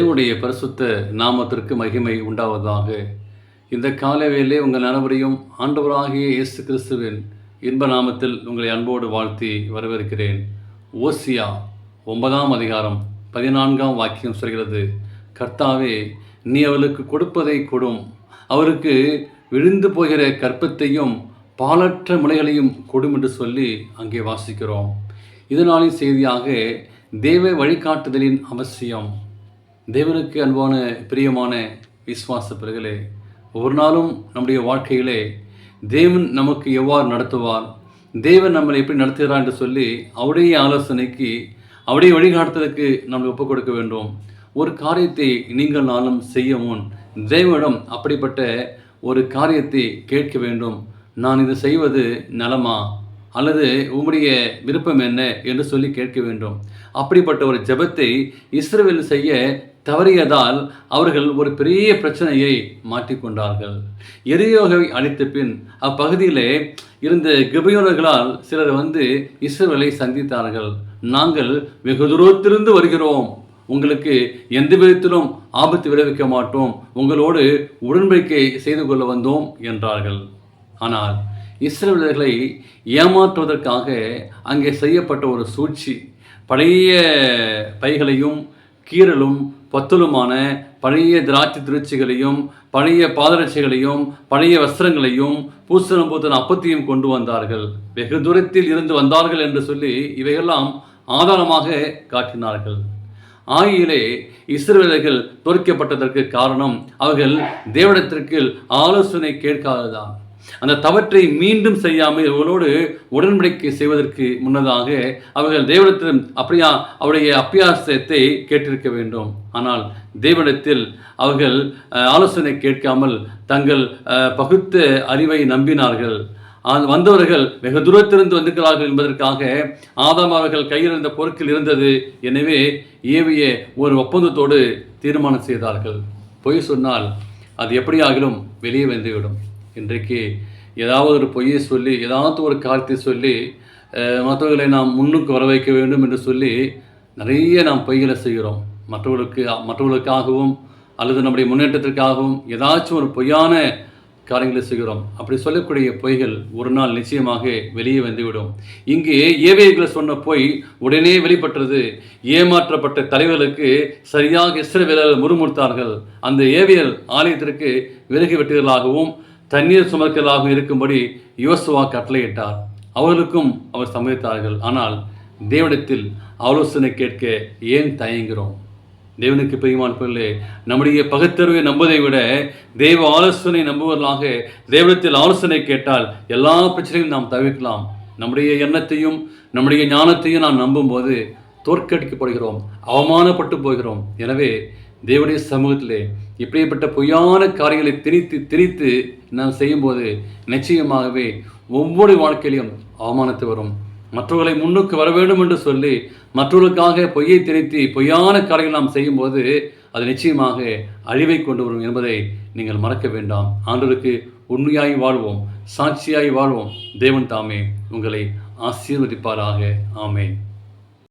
தேவனுடைய பரிசுத்த நாமத்திற்கு மகிமை உண்டாவதாக. இந்த காலவேளை உங்கள் அனைவரையும் ஆண்டவராகிய இயேசு கிறிஸ்துவின் இன்ப நாமத்தில் உங்களை அன்போடு வாழ்த்தி வரவேற்கிறேன். ஓசியா 9ஆம் அதிகாரம் 14ஆம் வாக்கியம் சொல்கிறது, கர்த்தாவே, நீ அவளுக்கு கொடுப்பதை கொடும், அவருக்கு விழுந்து போகிற கற்பத்தையும் பாலற்ற முளைகளையும் கொடும் என்று சொல்லி அங்கே வாசிக்கிறோம். இதனாலின் செய்தியாக தேவ வழிகாட்டுதலின் அவசியம். தேவனுக்கு அன்பான பிரியமான விசுவாச பிள்ளைகளே, ஒவ்வொரு நாளும் நம்முடைய வாழ்க்கையிலே தேவன் நமக்கு எவ்வாறு நடத்துவார், தேவன் நம்மளை எப்படி நடத்துகிறார் என்று சொல்லி அவருடைய ஆலோசனைக்கு, அவருடைய வழிகாட்டுதலுக்கு நம்ம ஒப்புக் கொடுக்க வேண்டும். ஒரு காரியத்தை நீங்கள் நாளும் செய்ய முன் தேவனிடம் அப்படிப்பட்ட ஒரு காரியத்தை கேட்க வேண்டும். நான் இது செய்வது நலமா அல்லது உம்முடைய விருப்பம் என்ன என்று சொல்லி கேட்க வேண்டும். அப்படிப்பட்ட ஒரு ஜெபத்தை இஸ்ரவேல் செய்ய தவறியதால் அவர்கள் ஒரு பெரிய பிரச்சனையை மாட்டிக்கொண்டார்கள். எரியோவை அழித்த பின் அப்பகுதியிலே இருந்த கிபியோனர்களால் சிலர் இஸ்ரவேலை சந்தித்தார்கள். நாங்கள் வெகு தூரத்திலிருந்து வருகிறோம், உங்களுக்கு எந்த விதத்திலும் ஆபத்து விளைவிக்க மாட்டோம், உங்களோடு உடன்படிக்கை செய்து கொள்ள வந்தோம் என்றார்கள். ஆனால் இஸ்ரவேலர்களை ஏமாற்றுவதற்காக அங்கே செய்யப்பட்ட ஒரு சூழ்ச்சி, பழைய பைகளையும் கீரலும் பத்துலுமான பழைய திராட்சை திருச்சிகளையும் பழைய பாதரட்சைகளையும் பழைய வஸ்திரங்களையும் பூசணம் பூத்தன அப்பத்தையும் கொண்டு வந்தார்கள். வெகு தூரத்தில் இருந்து வந்தார்கள் என்று சொல்லி இவையெல்லாம் ஆதாரமாக காட்டினார்கள். ஆயிலே இஸ்ரவேலர்கள் தோற்கப்பட்டதற்கு காரணம் அவர்கள் தேவனிடத்திற்கு ஆலோசனை கேட்காததான். அந்த தவற்றை மீண்டும் செய்யாமல் இவர்களோடு உடன்படிக்கை செய்வதற்கு முன்னதாக அவர்கள் தேவனிடத்தில் அவருடைய அப்பியாசத்தை கேட்டிருக்க வேண்டும். ஆனால் தேவனிடத்தில் அவர்கள் ஆலோசனை கேட்காமல் தங்கள் பகுத்த அறிவை நம்பினார்கள். வந்தவர்கள் வெகு தூரத்திலிருந்து வந்திருக்கிறார்கள் என்பதற்காக ஆதாம் அவர்கள் கையில் இருந்த பொருட்கள் இருந்தது. எனவே ஏவிய ஒரு ஒப்பந்தத்தோடு தீர்மானம் செய்தார்கள். பொய் சொன்னால் அது எப்படியாகிலும் வெளியே வந்துவிடும். இன்றைக்கு ஏதாவது ஒரு பொய்யை சொல்லி, ஏதாவது ஒரு காரியத்தை சொல்லி மற்றவர்களை நாம் முன்னுக்கு வர வைக்க வேண்டும் என்று சொல்லி நிறைய நாம் பொய்களை செய்கிறோம். மற்றவர்களுக்காகவும் அல்லது நம்முடைய முன்னேற்றத்திற்காகவும் ஏதாச்சும் ஒரு பொய்யான காரியங்களை செய்கிறோம். அப்படி சொல்லக்கூடிய பொய்கள் ஒரு நாள் நிச்சயமாக வெளியே வந்துவிடும். இங்கே ஏவியர்கள் சொன்ன பொய் உடனே வெளிப்பட்டது. ஏமாற்றப்பட்ட தலைவர்களுக்கு சரியாக இஸ்ரவேலர்கள் முறுமுறுத்தார்கள். அந்த ஏவியல் ஆலயத்திற்கு விலகி வெட்டுகளாகவும் தண்ணீர் சுமக்கலாகவும் இருக்கும்படி யோசுவா கட்டளையிட்டார். அவர்களுக்கும் அவர் சம்மதித்தார்கள். ஆனால் தேவனிடத்தில் ஆலோசனை கேட்க ஏன் தயங்குகிறோம்? தேவனுக்கு பிரியமான பிள்ளை, நம்முடைய பகுத்தறிவை நம்புவதை விட தேவ ஆலோசனை நம்புவதாக தேவனிடத்தில் ஆலோசனை கேட்டால் எல்லா பிரச்சனையும் நாம் தவிர்க்கலாம். நம்முடைய எண்ணத்தையும் நம்முடைய ஞானத்தையும் நாம் நம்பும்போது தோற்கடிக்கப்படுகிறோம், அவமானப்பட்டு போகிறோம். எனவே தேவனுடைய சமூகத்திலே இப்படிப்பட்ட பொய்யான காரியங்களை திணித்து நாம் செய்யும்போது நிச்சயமாகவே ஒவ்வொரு வாழ்க்கையிலும் அவமானத்து வரும். மற்றவர்களை முன்னுக்கு வர வேண்டும் என்று சொல்லி மற்றவர்களுக்காக பொய்யை திணித்து பொய்யான காரியங்கள் நாம் செய்யும்போது அது நிச்சயமாக அழிவை கொண்டு வரும் என்பதை நீங்கள் மறக்க வேண்டாம். ஆண்டவருக்கு உண்மையாய் வாழ்வோம், சாட்சியாய் வாழ்வோம். தேவன் தாமே உங்களை ஆசீர்வதிப்பாராக. ஆமென்.